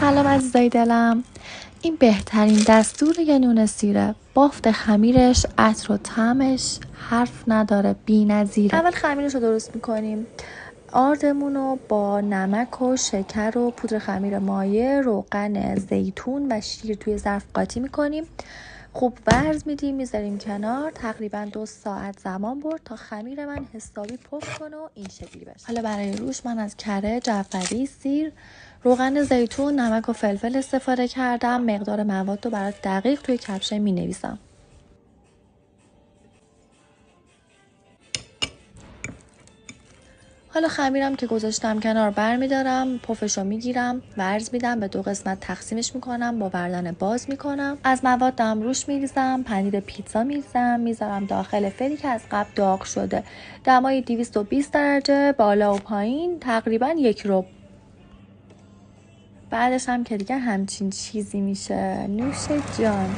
سلام عزیزای دلم. این بهترین دستور یه نون سیره. بافت خمیرش، عطر و طعمش حرف نداره، بی‌نظیره. اول خمیرش رو درست میکنیم. آردمون رو با نمک و شکر و پودر خمیر مایع، روغن زیتون و شیر توی ظرف قاطی میکنیم. خوب ورز میدیم، میذاریم کنار. تقریبا 2 ساعت زمان برد تا خمیر من حسابی پف کنه و این شکلی بشه. حالا برای روش من از کره، جعفری، سیر، روغن زیتون، نمک و فلفل استفاده کردم. مقدار مواد رو برات دقیق توی کپشه مینویسم. حالا خمیرم که گذاشتم کنار برمیدارم، پفشو میگیرم، ورز میدم، به 2 قسمت تقسیمش میکنم، با وردن باز میکنم. از موادم روش میریزم، پنیر پیتزا میریزم، میذارم داخل فری که از قبل داغ شده. دمای 220 درجه بالا و پایین، تقریبا 1 ربع. بعدش هم که دیگه همچین چیزی میشه. نوش جان.